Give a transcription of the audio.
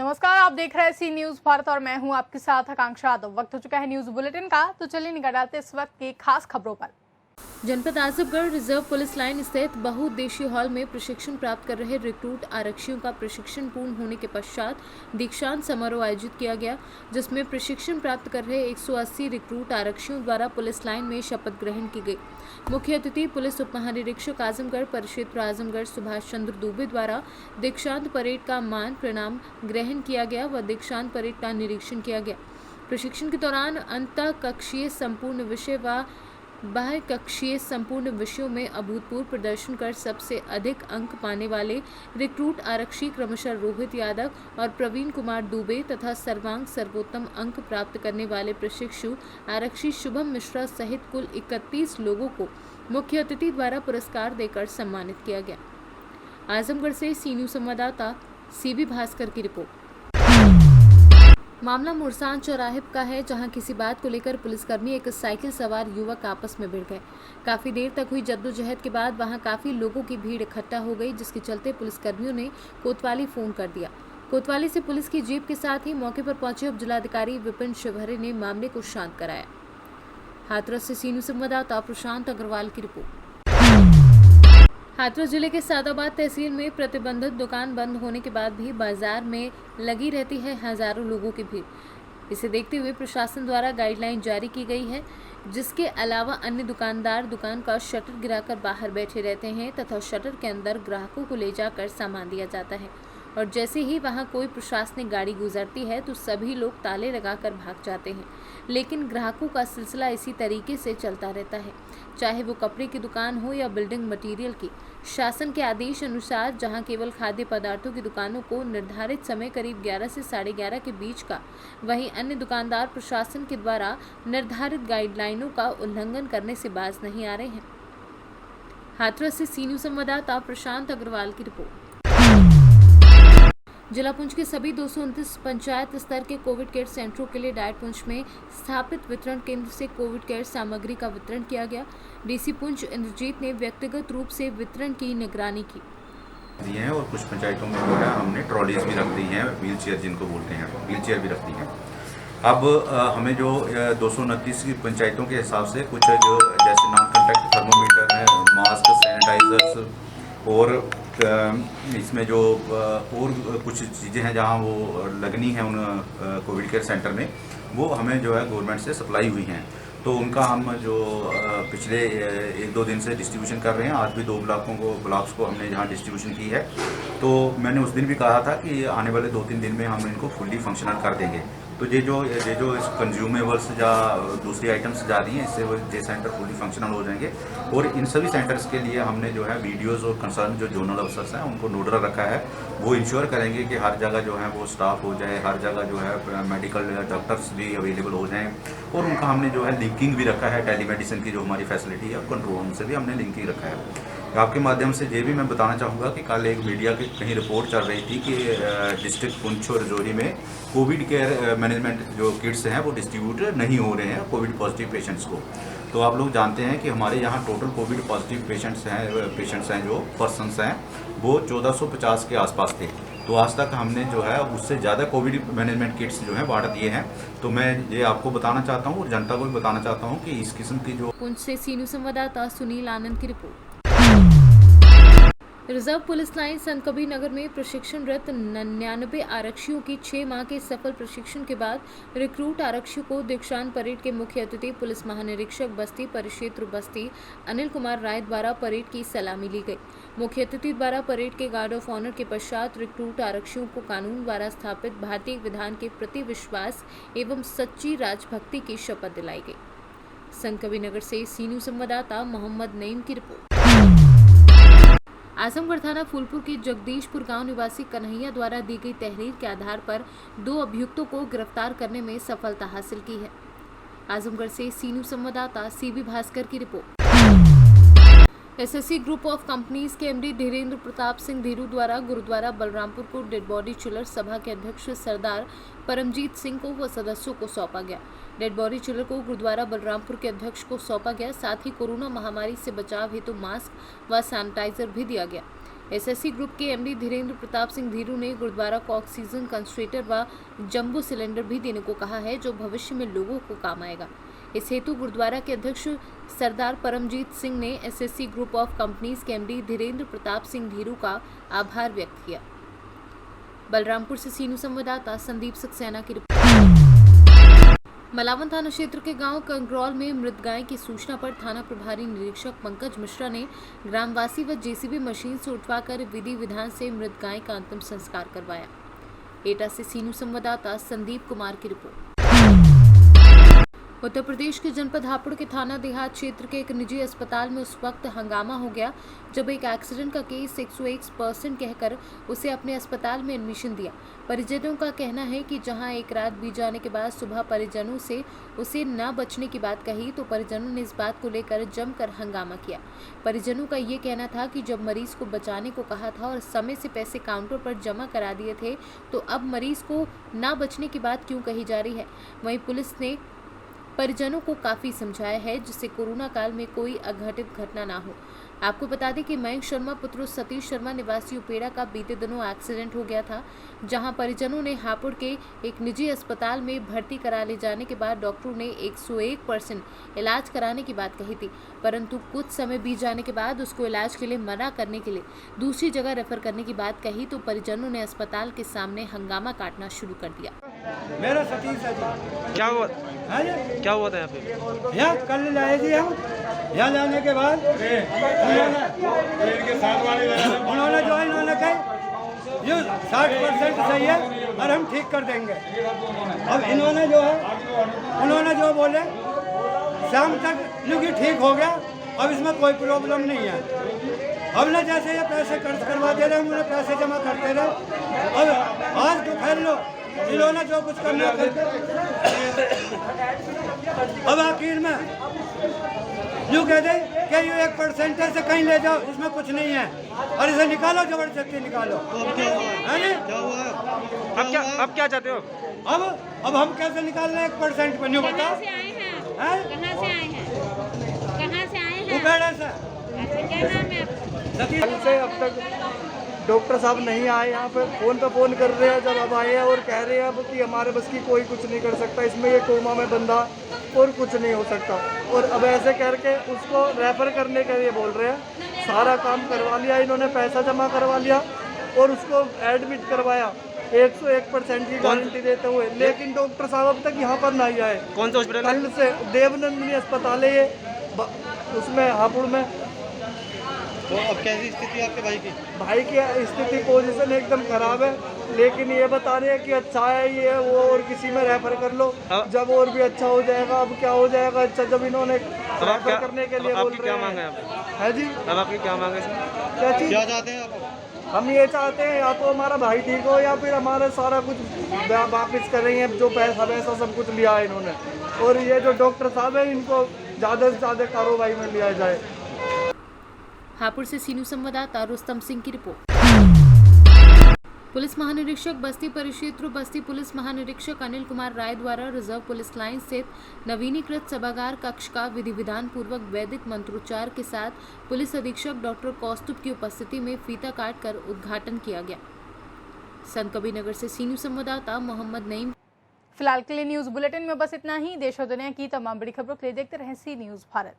नमस्कार, आप देख रहे हैं सी न्यूज भारत और मैं हूं आपके साथ आकांक्षा यादव। वक्त हो चुका है न्यूज बुलेटिन का, तो चलिए निगाह डालते इस वक्त की खास खबरों पर। जनपद आजमगढ़ रिजर्व पुलिस लाइन स्थित बहुउद्देशीय हॉल में प्रशिक्षण प्राप्त कर रहे रिक्रूट आरक्षियों का प्रशिक्षण पूर्ण होने के पश्चात दीक्षांत समारोह आयोजित किया गया, जिसमें प्रशिक्षण प्राप्त कर रहे 180 रिक्रूट आरक्षियों द्वारा पुलिस लाइन में शपथ ग्रहण की गई। मुख्य अतिथि पुलिस उप महानिरीक्षक आजमगढ़ परिक्षेत्र आजमगढ़ सुभाष चंद्र दुबे द्वारा दीक्षांत परेड का मान प्रणाम ग्रहण किया गया व दीक्षांत परेड का निरीक्षण किया गया। प्रशिक्षण के दौरान अंतः कक्षीय संपूर्ण विषय व बाह्य कक्षीय संपूर्ण विषयों में अभूतपूर्व प्रदर्शन कर सबसे अधिक अंक पाने वाले रिक्रूट आरक्षी क्रमशः रोहित यादव और प्रवीण कुमार दुबे तथा सर्वांग सर्वोत्तम अंक प्राप्त करने वाले प्रशिक्षु आरक्षी शुभम मिश्रा सहित कुल 31 लोगों को मुख्य अतिथि द्वारा पुरस्कार देकर सम्मानित किया गया। आजमगढ़ से सी न्यूज संवाददाता सीबी भास्कर की रिपोर्ट। मामला मुरसान चौराहे का है, जहां किसी बात को लेकर पुलिसकर्मी एक साइकिल सवार युवक आपस में भिड़ गए। काफी देर तक हुई जद्दोजहद के बाद वहां काफी लोगों की भीड़ इकट्ठा हो गई, जिसके चलते पुलिसकर्मियों ने कोतवाली फोन कर दिया। कोतवाली से पुलिस की जीप के साथ ही मौके पर पहुंचे उप जिलाधिकारी विपिन शिवहरे ने मामले को शांत कराया। हाथरस से सी न्यूज संवाददाता प्रशांत अग्रवाल की रिपोर्ट। हाथरस जिले के सादाबाद तहसील में प्रतिबंधित दुकान बंद होने के बाद भी बाजार में लगी रहती है हजारों लोगों की भीड़। इसे देखते हुए प्रशासन द्वारा गाइडलाइन जारी की गई है, जिसके अलावा अन्य दुकानदार दुकान का शटर गिराकर बाहर बैठे रहते हैं तथा शटर के अंदर ग्राहकों को ले जाकर सामान दिया जाता है और जैसे ही वहां कोई प्रशासनिक गाड़ी गुजरती है तो सभी लोग ताले लगाकर भाग जाते हैं। लेकिन ग्राहकों का सिलसिला इसी तरीके से चलता रहता है, चाहे वो कपड़े की दुकान हो या बिल्डिंग मटेरियल की। शासन के आदेश अनुसार जहां केवल खाद्य पदार्थों की दुकानों को निर्धारित समय करीब 11 से 11:30 के बीच का, वहीं अन्य दुकानदार प्रशासन के द्वारा निर्धारित गाइडलाइनों का उल्लंघन करने से बाज नहीं आ रहे हैं। हाथरस से सी न्यूज संवाददाता प्रशांत अग्रवाल की रिपोर्ट। जिला पुंछ के सभी 229 पंचायत स्तर के कोविड केयर सेंटरों के लिए डाइट पुंछ में स्थापित वितरण केंद्र से कोविड केयर सामग्री का वितरण किया गया। डीसी पुंछ इंद्रजीत ने व्यक्तिगत रूप से वितरण की निगरानी की हैं और कुछ पंचायतों में जो है हमने ट्रॉलीज भी रख दी हैं, व्हील चेयर जिनको बोलते हैं, व्हील चेयर भी रख दी हैं। अब हमें जो 229 की पंचायतों के हिसाब से कुछ जो जैसे नॉन कॉन्टैक्ट थर्मोमीटर है, मास्क, सैनिटाइजर्स और इसमें जो और कुछ चीज़ें हैं जहां वो लगनी है उन कोविड केयर सेंटर में, वो हमें जो है गवर्नमेंट से सप्लाई हुई हैं। तो उनका हम जो पिछले 1-2 दिन से डिस्ट्रीब्यूशन कर रहे हैं। आज भी 2 ब्लॉक्स को हमने जहां डिस्ट्रीब्यूशन की है। तो मैंने उस दिन भी कहा था कि आने वाले 2-3 दिन में हम इनको फुल्ली फंक्शनल कर देंगे। तो ये जो कंज्यूमेबल्स या दूसरी आइटम्स जा रही हैं, इससे वो ये सेंटर फुली फंक्शनल हो जाएंगे। और इन सभी सेंटर्स के लिए हमने जो है वीडियोज़ और कंसर्न जो जोनल अफसर्स हैं उनको नोडल रखा है। वो इंश्योर करेंगे कि हर जगह जो है वो स्टाफ हो जाए, हर जगह जो है मेडिकल डॉक्टर्स भी अवेलेबल हो जाएँ। और उनका हमने जो है लिंकिंग भी रखा है, टेलीमेडिसिन की जो हमारी फैसिलिटी है कंट्रोल रूम से भी हमने लिंकिंग रखा है। आपके माध्यम से ये भी मैं बताना चाहूँगा कि कल एक मीडिया की कहीं रिपोर्ट चल रही थी कि डिस्ट्रिक्ट पुंछ और राजौरी में कोविड केयर मैनेजमेंट जो किट्स हैं वो डिस्ट्रीब्यूट नहीं हो रहे हैं कोविड पॉजिटिव पेशेंट्स को। तो आप लोग जानते हैं कि हमारे यहाँ टोटल कोविड पॉजिटिव पेशेंट्स हैं जो पर्सनस हैं वो 1450 के आसपास थे। तो आज तक हमने जो है उससे ज़्यादा कोविड मैनेजमेंट किट्स जो हैं बांट दिए हैं। तो मैं ये आपको बताना चाहता हूँ और जनता को भी बताना चाहता हूँ कि इस किस्म की जो पुंछ से सी न्यूज संवाददाता सुनील आनंद की रिपोर्ट। रिजर्व पुलिस लाइन संत कबीर नगर में प्रशिक्षणरत 99 आरक्षियों की 6 माह के सफल प्रशिक्षण के बाद रिक्रूट आरक्षियों को दीक्षांत परेड के मुख्य अतिथि पुलिस महानिरीक्षक बस्ती परिक्षेत्र बस्ती अनिल कुमार राय द्वारा परेड की सलामी ली गई। मुख्य अतिथि द्वारा परेड के गार्ड ऑफ ऑनर के पश्चात रिक्रूट आरक्षियों को कानून द्वारा स्थापित भारतीय विधान के प्रति विश्वास एवं सच्ची राजभक्ति की शपथ दिलाई गई। संत कबीर नगर से सी न्यूज संवाददाता मोहम्मद नईम की रिपोर्ट। आजमगढ़ थाना फूलपुर के जगदीशपुर गांव निवासी कन्हैया द्वारा दी गई तहरीर के आधार पर 2 अभियुक्तों को गिरफ्तार करने में सफलता हासिल की है। आजमगढ़ से सी न्यूज संवाददाता सीबी भास्कर की report. SSC group of companies के एमडी धीरेन्द्र प्रताप सिंह धीरू द्वारा गुरुद्वारा बलरामपुर को डेड बॉडी चिलर सभा के अध्यक्ष सरदार परमजीत सिंह को व सदस्यों को सौंपा गया। डेड बॉडी चिलर को गुरुद्वारा बलरामपुर के अध्यक्ष को सौंपा गया। साथ ही कोरोना महामारी से बचाव हेतु मास्क व सैनिटाइजर भी दिया गया। एसएससी ग्रुप के एमडी धीरेन्द्र प्रताप सिंह धीरू ने गुरुद्वारा को ऑक्सीजन कंसंट्रेटर व जंबो सिलेंडर भी देने को कहा है, जो भविष्य में लोगों को काम आएगा। इस हेतु गुरुद्वारा के अध्यक्ष सरदार परमजीत सिंह ने एसएससी ग्रुप ऑफ कंपनीज के एमडी धीरेन्द्र प्रताप सिंह धीरू का आभार व्यक्त किया। बलरामपुर से सीनू संवाददाता संदीप सक्सेना की रिपोर्ट। मलावन थाना क्षेत्र के गांव कंगरौल में मृत गाय की सूचना पर थाना प्रभारी निरीक्षक पंकज मिश्रा ने ग्रामवासी व जेसीबी मशीन से उठवाकर विधि विधान से मृत गाय का अंतिम संस्कार करवाया। एटा से सीनू संवाददाता संदीप कुमार की रिपोर्ट। उत्तर प्रदेश के जनपद हापुड़ के थाना देहात क्षेत्र के एक निजी अस्पताल में उस वक्त हंगामा हो गया जब एक एक्सीडेंट का केस 101% कहकर उसे अपने अस्पताल में एडमिशन दिया। परिजनों का कहना है कि जहां एक रात बीत जाने के बाद सुबह परिजनों से उसे न बचने की बात कही तो परिजनों ने इस बात को लेकर जमकर हंगामा किया। परिजनों का ये कहना था कि जब मरीज को बचाने को कहा था और समय से पैसे काउंटर पर जमा करा दिए थे तो अब मरीज को न बचने की बात क्यों कही जा रही है। वहीं पुलिस ने परिजनों को काफी समझाया है जिससे कोरोना काल में कोई अघटित घटना ना हो। आपको बता दें कि मयंक शर्मा पुत्र सतीश शर्मा निवासी उपेड़ा का बीते दिनों एक्सीडेंट हो गया था, जहां परिजनों ने हापुड़ के एक निजी अस्पताल में भर्ती करा ले जाने के बाद डॉक्टरों ने 101% इलाज कराने की बात कही थी, परंतु कुछ समय बीत जाने के बाद उसको इलाज के लिए मना करने के लिए दूसरी जगह रेफर करने की बात कही तो परिजनों ने अस्पताल के सामने हंगामा काटना शुरू कर दिया। मेरा सतीश है जी। क्या हुआ क्या हुआ था यहाँ पे? यहाँ कल लाए जी हम, यहाँ लाने के बाद उन्होंने जो है इन्होंने कही ये 60% सही है और हम ठीक कर देंगे। अब इन्होंने जो है उन्होंने जो बोले शाम तक लुकी ठीक हो गया, अब इसमें कोई प्रॉब्लम नहीं है। हमने जैसे ये पैसे खर्च करवा दे रहे हम उन्हें पैसे जमा करते रहे। अब आज तो खैर लो इन्होंने जो कुछ करना करके अब आखिर में यूँ कह दे कि ये 1% से कहीं ले जाओ, इसमें कुछ नहीं है और इसे निकालो, जबरदस्ती निकालो। अब क्या चाहते हो? अब हम कैसे निकाल रहे हैं 1% पर? न्यू बताओ। कहाँ से आए हैं? उपेड़ा से। क्या नाम है आपका? सतीश से अब तक डॉक्टर साहब नहीं आए यहाँ पे फ़ोन कर रहे हैं। जब अब आए हैं और कह रहे हैं अब कि हमारे बस की कोई कुछ नहीं कर सकता, इसमें ये कोमा में बंदा और कुछ नहीं हो सकता। और अब ऐसे करके उसको रेफ़र करने के लिए बोल रहे हैं। सारा काम करवा लिया इन्होंने, पैसा जमा करवा लिया और उसको एडमिट करवाया 101% की गारंटी देते हुए, लेकिन डॉक्टर साहब अब तक यहाँ पर नहीं आए। कौन सा हॉस्पिटल? कल से देवनंदिनी अस्पताल है ये उसमें हापुड़ में। तो अब कैसी स्थिति है आपके भाई की? भाई की स्थिति पोजीशन एकदम खराब है, लेकिन ये बता रहे हैं कि अच्छा है ये वो और किसी में रेफर कर लो, जब और भी अच्छा हो जाएगा। अब क्या हो जाएगा अच्छा जब इन्होंने रेफर करने के लिए बोल रहे क्या हैं। मांग है आप? है जी, अब आपकी क्या मांग है? क्या चीज़ क्या चाहते हैं आप? हम ये चाहते हैं या तो हमारा भाई ठीक हो या फिर हमारा सारा कुछ वापस करेंगे, जो पैसा वैसा सब कुछ लिया है इन्होंने। और ये जो डॉक्टर साहब है इनको ज़्यादा से ज़्यादा कार्रवाई में लिया जाए। हापुड़ से सीनू संवाददाता रुस्तम सिंह की रिपोर्ट। पुलिस महानिरीक्षक बस्ती परिक्षेत्र बस्ती पुलिस महानिरीक्षक अनिल कुमार राय द्वारा रिजर्व पुलिस लाइन स्थित नवीनीकृत सभागार कक्ष का विधि विधान पूर्वक वैदिक मंत्रोच्चार के साथ पुलिस अधीक्षक डॉक्टर कौस्तुभ की उपस्थिति में फीता काट कर उद्घाटन किया गया। संत कबीरनगर से सीनू संवाददाता मोहम्मद नईम। फिलहाल के लिए न्यूज बुलेटिन में बस इतना ही। देश और दुनिया की तमाम बड़ी खबरों के लिए देखते रहें सी न्यूज भारत।